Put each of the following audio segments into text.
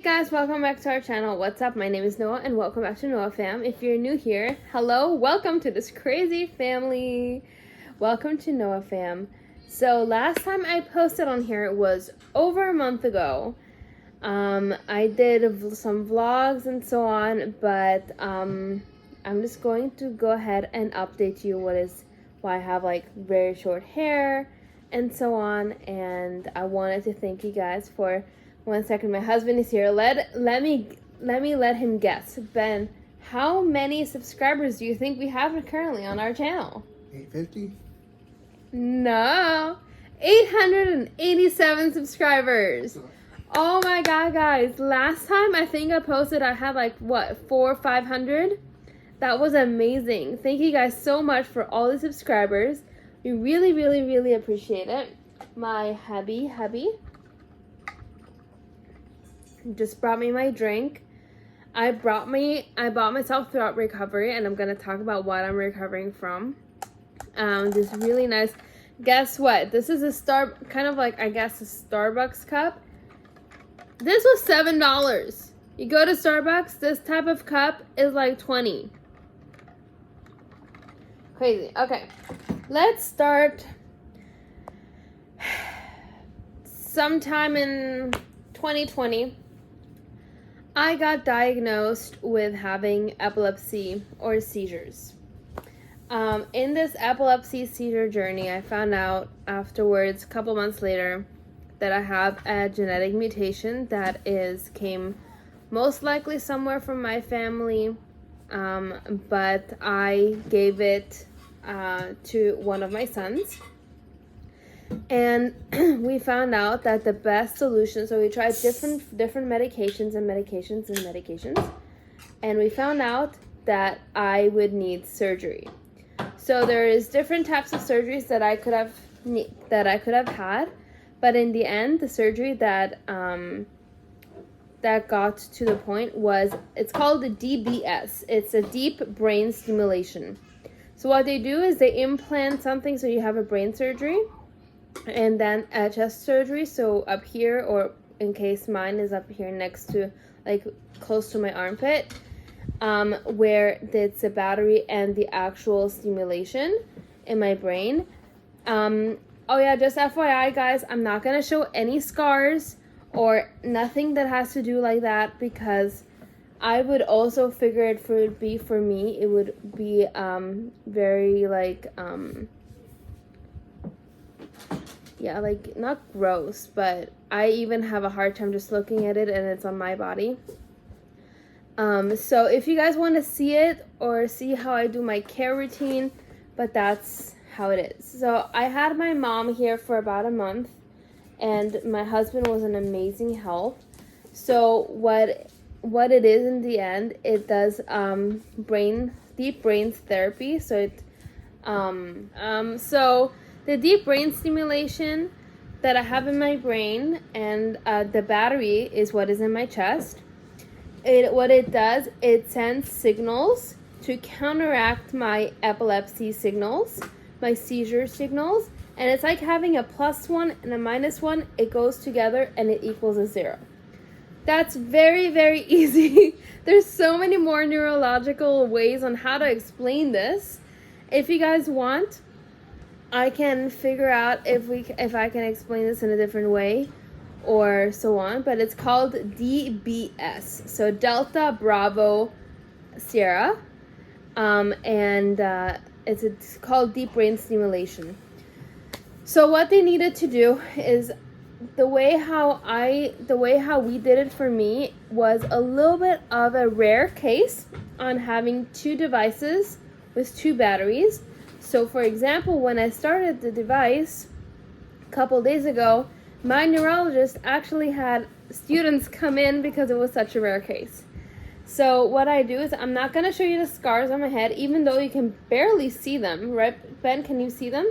Hey guys, welcome back to our channel. What's up? My name is Noah and welcome back to Noafam. If you're new here, hello, welcome to this crazy family. Welcome to Noafam. So last time I posted on here was over a month ago. I did some vlogs and so on, but I'm just going to go ahead and update you why I have like very short hair and so on. And I wanted to thank you guys for 1 second. My husband is here. Let me let him guess. Ben, how many subscribers do you think we have currently on our channel? 850? No. 887 subscribers. Oh my god, guys. Last time I think I posted I had like what, 400 or 500? That was amazing. Thank you guys so much for all the subscribers. We really appreciate it. My hubby just brought me my drink. I bought myself throughout recovery, and I'm gonna talk about what I'm recovering from. This really nice. Guess what? This is kind of like, I guess, a Starbucks cup. This was $7. You go to Starbucks, this type of cup is like $20. Crazy. Okay, let's start. Sometime in 2020, I got diagnosed with having epilepsy or seizures. In this epilepsy seizure journey, I found out afterwards, a couple months later, that I have a genetic mutation that came most likely somewhere from my family, but I gave it to one of my sons. And we found out that the best solution, so we tried different medications, and we found out that I would need surgery. So there is different types of surgeries that I could have had, but in the end, the surgery that got to the point it's called the DBS. It's a deep brain stimulation. So what they do is they implant something, so you have a brain surgery, and then a chest surgery, so up here, or in case mine is up here next to, like, close to my armpit, where it's a battery and the actual stimulation in my brain. Oh yeah, just FYI guys, I'm not gonna show any scars or nothing that has to do like that, because I would also figure it would be, for me, it would be very like yeah, like, not gross, but I even have a hard time just looking at it, and it's on my body. So if you guys want to see it or see how I do my care routine, but that's how it is. So I had my mom here for about a month, and my husband was an amazing help. So what it is in the end, it does deep brain therapy. So so the deep brain stimulation that I have in my brain, and the battery is what is in my chest. What it does, it sends signals to counteract my epilepsy signals, my seizure signals, and it's like having a +1 and a -1. It goes together and it equals a 0. That's very easy. There's so many more neurological ways on how to explain this. If you guys want, I can figure out if I can explain this in a different way or so on, but it's called DBS, so Delta Bravo Sierra, and it's called deep brain stimulation. So what they needed to do is, the way how we did it for me was a little bit of a rare case on having 2 devices with 2 batteries. So for example, when I started the device a couple days ago, my neurologist actually had students come in because it was such a rare case. So what I do is, I'm not going to show you the scars on my head, even though you can barely see them, right? Ben, can you see them?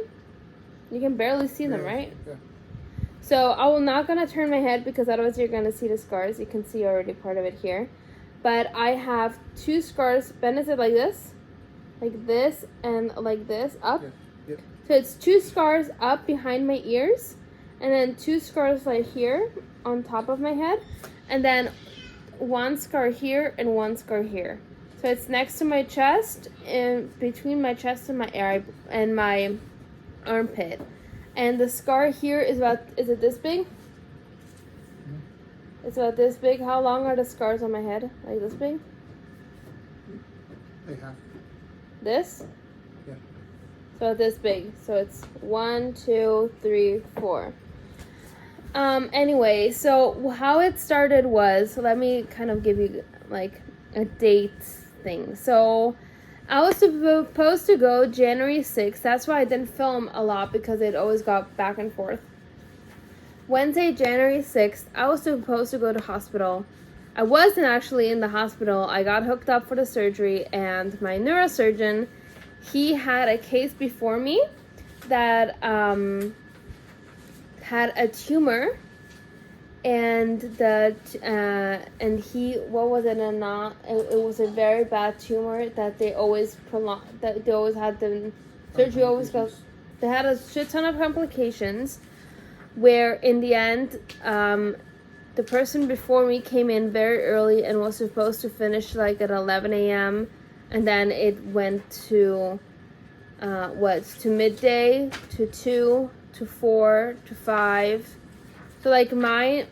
You can barely see them, right? Yeah. So I'm not going to turn my head, because otherwise you're going to see the scars. You can see already part of it here. But I have 2 scars. Ben, is it like this, and like this, up? Yeah. Yeah. So it's 2 scars up behind my ears, and then 2 scars right here on top of my head, and then one scar here and one scar here. So it's next to my chest, and between my chest and my armpit. And the scar here is it this big? It's about this big. How long are the scars on my head? Like this big? Like half. This? Yeah. So this big. So it's 1, 2, 3, 4. Anyway, so how it started was, let me kind of give you like a date thing. So I was supposed to go January 6th. That's why I didn't film a lot, because it always got back and forth. Wednesday, January 6th, I was supposed to go to hospital. I wasn't actually in the hospital. I got hooked up for the surgery, and my neurosurgeon, he had a case before me that had a tumor, and he, what was it, it was a very bad tumor that they always had the surgery always goes. They had a shit ton of complications, where in the end, the person before me came in very early and was supposed to finish like at 11 a.m. and then it went to to midday, to 2, to 4, to 5. So like my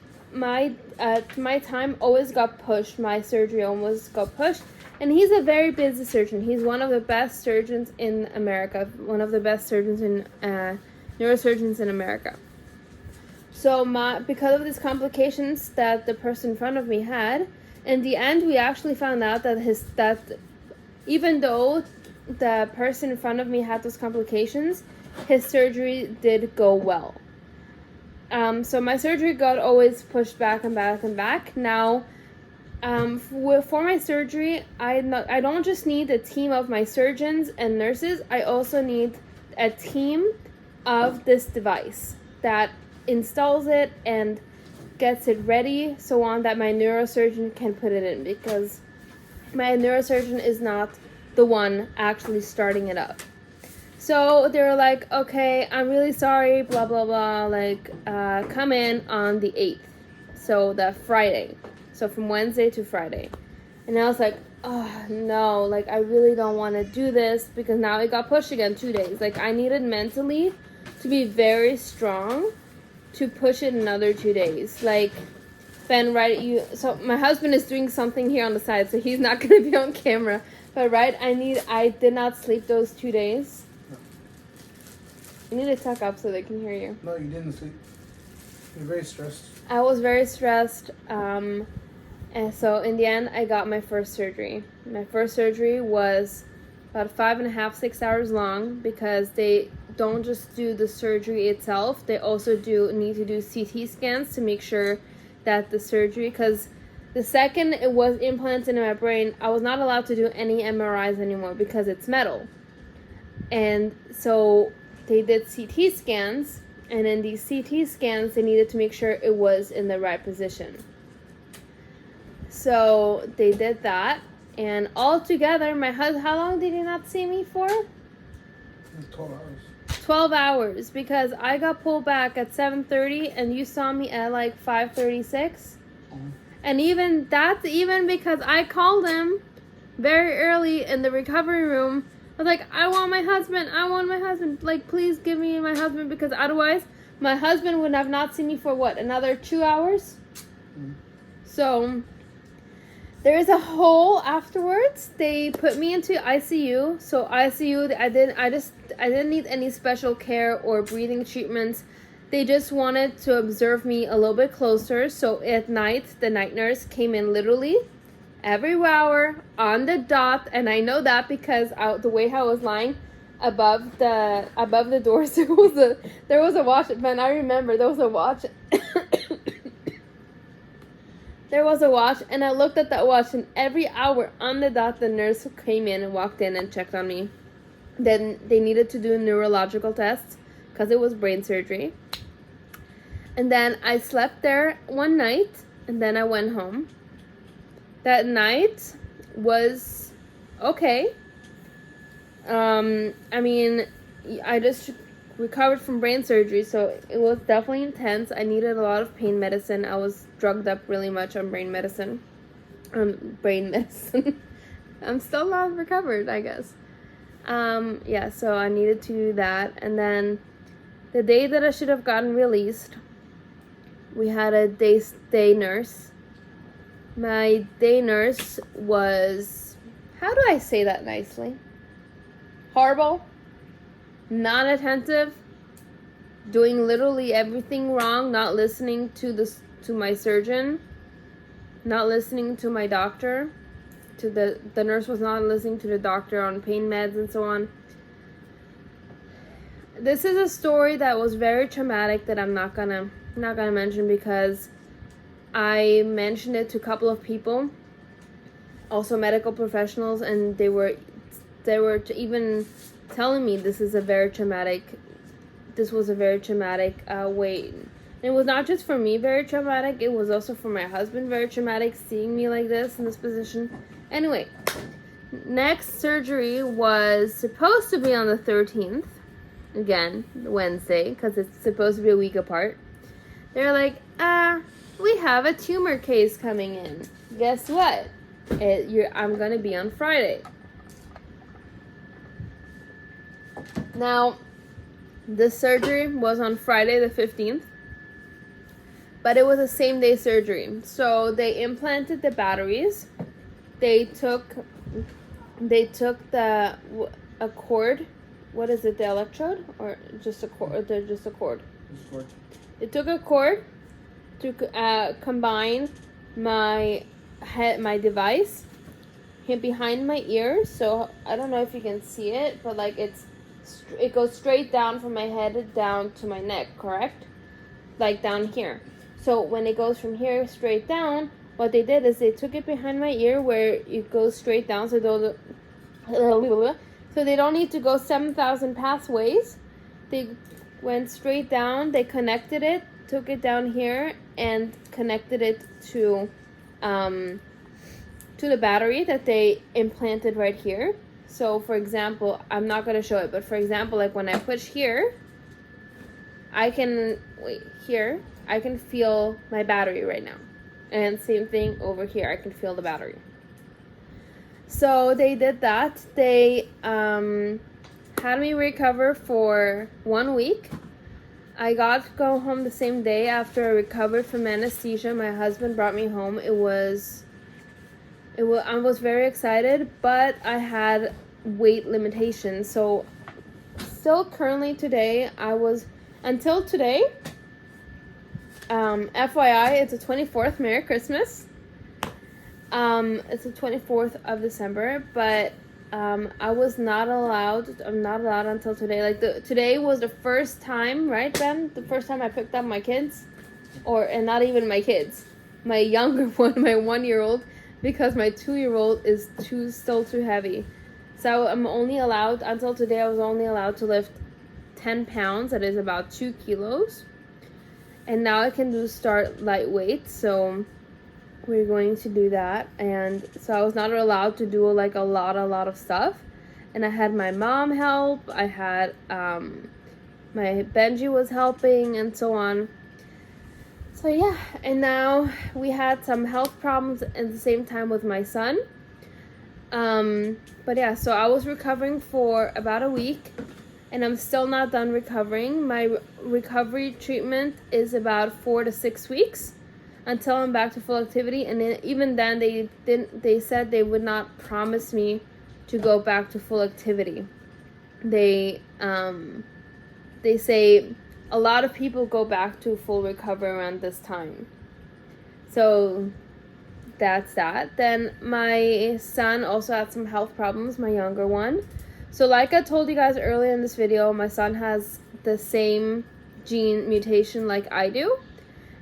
time always got pushed. My surgery almost got pushed. And he's a very busy surgeon. He's one of the best surgeons in America. One of the best surgeons in neurosurgeons in America. So because of these complications that the person in front of me had, in the end we actually found out that even though the person in front of me had those complications, his surgery did go well. So my surgery got always pushed back and back and back. Now, for my surgery, I don't just need a team of my surgeons and nurses. I also need a team of this device that installs it and gets it ready so on that my neurosurgeon can put it in, because my neurosurgeon is not the one actually starting it up. So they were like, okay, I'm really sorry, blah, blah, blah, like, come in on the 8th. So the Friday. So from Wednesday to Friday. And I was like, oh, no, like, I really don't want to do this, because now it got pushed again 2 days. Like, I needed mentally to be very strong to push it another 2 days. Like, Ben, right, so my husband is doing something here on the side, so he's not going to be on camera. But, right, I did not sleep those 2 days. You need to tuck up so they can hear you. No, you didn't sleep. You're very stressed. I was very stressed. And so in the end, I got my first surgery. My first surgery was about 5.5, 6 hours long, because they don't just do the surgery itself. They also need to do CT scans to make sure that the surgery, because the second it was implanted in my brain, I was not allowed to do any MRIs anymore because it's metal. And so they did CT scans, and in these CT scans, they needed to make sure it was in the right position. So they did that, and all together, my husband, how long did he not see me for? 12 hours. 12 hours, because I got pulled back at 7:30, and you saw me at like 5:36. And that's even because I called him very early in the recovery room. I was like, I want my husband. Like, please give me my husband, because otherwise my husband would have not seen me for another 2 hours? So there is a hole afterwards. They put me into ICU. So ICU, I didn't need any special care or breathing treatments. They just wanted to observe me a little bit closer. So at night, the night nurse came in literally every hour on the dot, and I know that because the way I was lying above the doors, there was a watch. Man, I remember there was a watch. There was a watch, and I looked at that watch, and every hour on the dot, the nurse came in and walked in and checked on me. Then they needed to do neurological tests because it was brain surgery. And then I slept there one night, and then I went home. That night was okay. I mean, I just recovered from brain surgery, so it was definitely intense. I needed a lot of pain medicine. I was drugged up really much on brain medicine. brain medicine. I'm still not recovered, I guess. Yeah, so I needed to do that. And then the day that I should have gotten released, we had a day nurse. My day nurse was, how do I say that nicely? Horrible, not attentive, doing literally everything wrong, not listening to my surgeon, not listening to my doctor, to the nurse was not listening to the doctor on pain meds and so on. This is a story that was very traumatic that I'm not gonna mention because I mentioned it to a couple of people, also medical professionals, and they were even telling me this was a very traumatic way. And it was not just for me very traumatic, it was also for my husband very traumatic, seeing me like this in this position. Anyway, next surgery was supposed to be on the 13th, again, Wednesday, because it's supposed to be a week apart. They're like, we have a tumor case coming in. Guess what? I'm gonna be on Friday. Now, this surgery was on Friday the 15th, but it was a same day surgery. So they implanted the batteries. They took a cord. What is it? The electrode or just a cord? They're just a cord. They took a cord to combine my device here behind my ear. So I don't know if you can see it, but like it goes straight down from my head down to my neck, correct? Like down here. So when it goes from here straight down, what they did is they took it behind my ear where it goes straight down, so they don't need to go 7,000 pathways. They went straight down, they connected it, took it down here, and connected it to the battery that they implanted right here. So for example, I'm not going to show it, but for example, like when I push here, I can feel my battery right now. And same thing over here, I can feel the battery. So they did that. They had me recover for 1 week. I got to go home the same day after I recovered from anesthesia. My husband brought me home. I was very excited, but I had weight limitations. So still currently today, until today, FYI, it's the 24th, Merry Christmas. It's the 24th of December, but I'm not allowed until today. Like today was the first time, right, Ben? The first time I picked up my kids, and not even my kids, my younger one, my 1-year-old, because my 2-year-old is still too heavy. So I'm only allowed, until today, I was only allowed to lift 10 pounds, that is about 2 kilos. And now I can start lightweight, so we're going to do that. And so I was not allowed to do like a lot of stuff. And I had my mom help, I had my Benji was helping, and so on. So yeah, and now we had some health problems at the same time with my son. But yeah, so I was recovering for about a week, and I'm still not done recovering. My recovery treatment is about 4 to 6 weeks until I'm back to full activity. And then, even then, they said they would not promise me to go back to full activity. They say a lot of people go back to full recovery around this time. So that's that. Then my son also had some health problems, my younger one. So like I told you guys earlier in this video, my son has the same gene mutation like I do.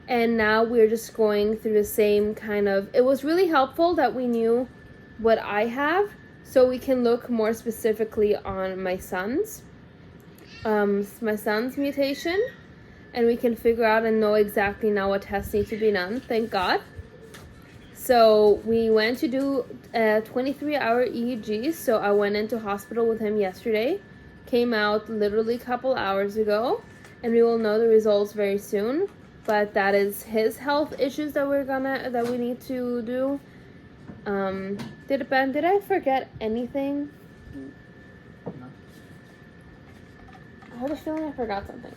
And now we're just going through the same kind of... It was really helpful that we knew what I have, so we can look more specifically on my son's mutation. And we can figure out and know exactly now what tests need to be done, thank God. So we went to do a 23-hour EEG. So I went into hospital with him yesterday. Came out literally a couple hours ago. And we will know the results very soon. But that is his health issues that we need to do. Did I forget anything? No. I have a feeling I forgot something.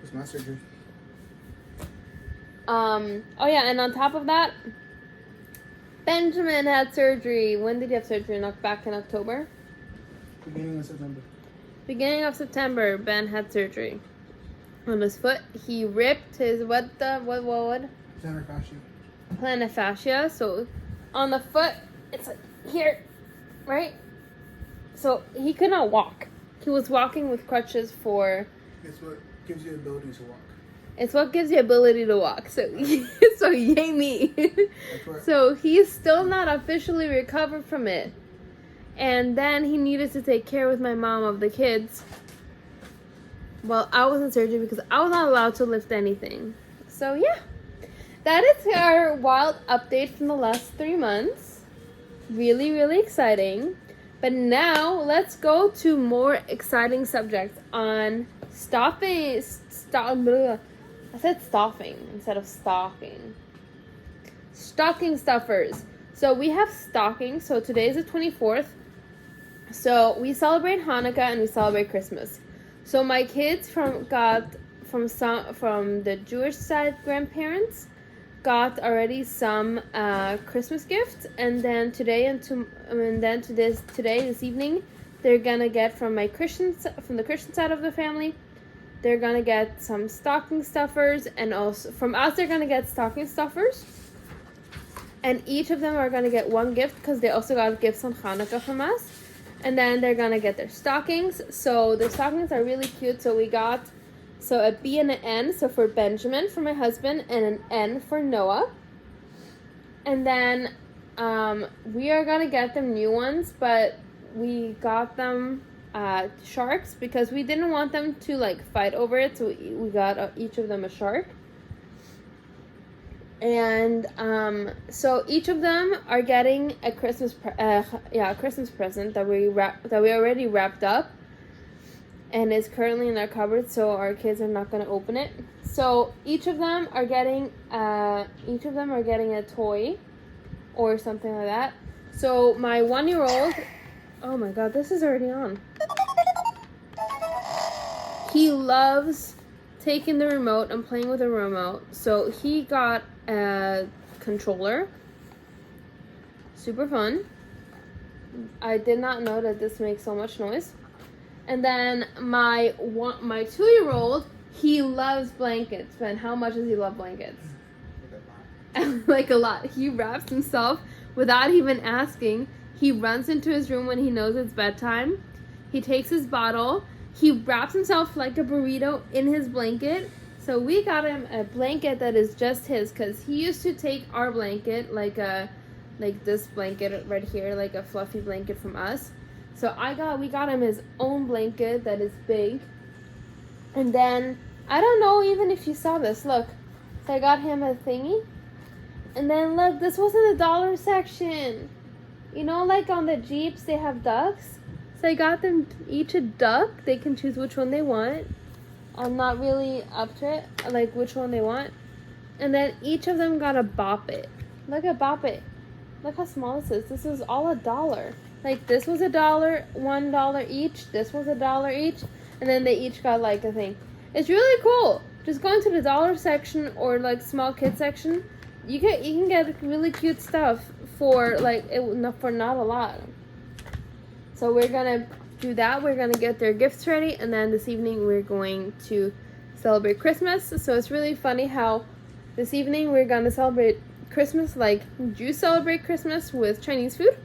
It's my surgery. Oh yeah, and on top of that, Benjamin had surgery. When did he have surgery? Back in October? Beginning of September. Beginning of September, Ben had surgery on his foot. He ripped his what? Plantar fascia. Plantar fascia. So on the foot, it's like here, right? So he could not walk. He was walking with crutches for. It's what gives you the ability to walk. It's what gives you ability to walk. So, so yay me. That's right. So he's still not officially recovered from it. And then he needed to take care with my mom of the kids. Well, I was in surgery because I was not allowed to lift anything. So yeah, that is our wild update from the last 3 months. Really, really exciting. But now let's go to more exciting subjects on stuffing. I said stuffing instead of stocking. Stocking stuffers. So we have stocking. So today is the 24th. So we celebrate Hanukkah and we celebrate Christmas. So my kids from the Jewish side grandparents got already some Christmas gifts, and then today this evening they're gonna get from the Christian side of the family. They're gonna get some stocking stuffers, and also from us they're gonna get stocking stuffers. And each of them are gonna get one gift because they also got gifts on Hanukkah from us. And then they're gonna get their stockings. So the stockings are really cute. So we got a B and an N. So for Benjamin, for my husband, and an N for Noah. And then we are gonna get them new ones, but we got them sharks because we didn't want them to like fight over it. So we got each of them a shark. And so each of them are getting a Christmas present that we already wrapped up, and is currently in our cupboard, so our kids are not going to open it. So each of them are getting a toy or something like that. So my 1-year-old, oh my god, this is already on. He loves taking the remote and playing with the remote. So he got a controller. Super fun. I did not know that this makes so much noise. And then my 2-year-old, he loves blankets. Ben, how much does he love blankets? Like a lot. He wraps himself without even asking. He runs into his room when he knows it's bedtime. He takes his bottle. He wraps himself like a burrito in his blanket. So we got him a blanket that is just his, because he used to take our blanket, like this blanket right here, like a fluffy blanket from us. So we got him his own blanket that is big. And then, I don't know even if you saw this, look. So I got him a thingy. And then look, this was in the dollar section. You know, like on the Jeeps, they have ducks. So I got them each a duck. They can choose which one they want. I'm not really up to it, like which one they want. And then each of them got a Bop It. Look at Bop It. Look how small this is. This is all $1. Like this was $1, $1 each. This was $1 each. And then they each got like a thing. It's really cool. Just go into the dollar section or like small kid section. You can get really cute stuff for for not a lot. So we're gonna do that. We're gonna get their gifts ready, and then this evening we're going to celebrate Christmas. So it's really funny how this evening we're gonna celebrate Christmas like Jews celebrate Christmas with Chinese food.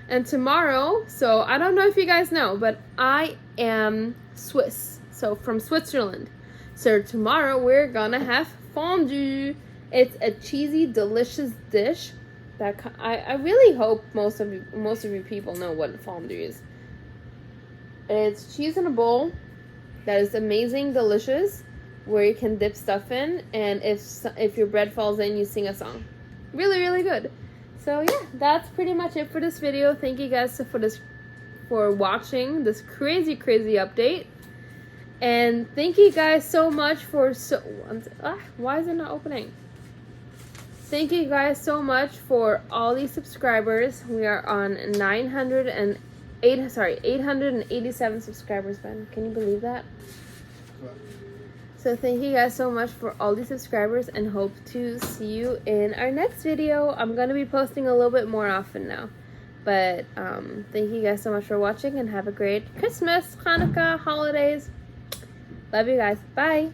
And tomorrow, so I don't know if you guys know, but I am Swiss, so from Switzerland. So tomorrow we're gonna have fondue. It's a cheesy, delicious dish that I really hope most of you people know what fondue is. It's cheese in a bowl that is amazing, delicious, where you can dip stuff in, and if your bread falls in, you sing a song. Really, really good. So yeah, that's pretty much it for this video. Thank you guys for watching this crazy update. And thank you guys so much for why is it not opening? Thank you guys so much for all these subscribers. We are on 887 subscribers, Ben. Can you believe that? What? So thank you guys so much for all these subscribers and hope to see you in our next video. I'm going to be posting a little bit more often now. But thank you guys so much for watching and have a great Christmas, Hanukkah, holidays. Love you guys. Bye.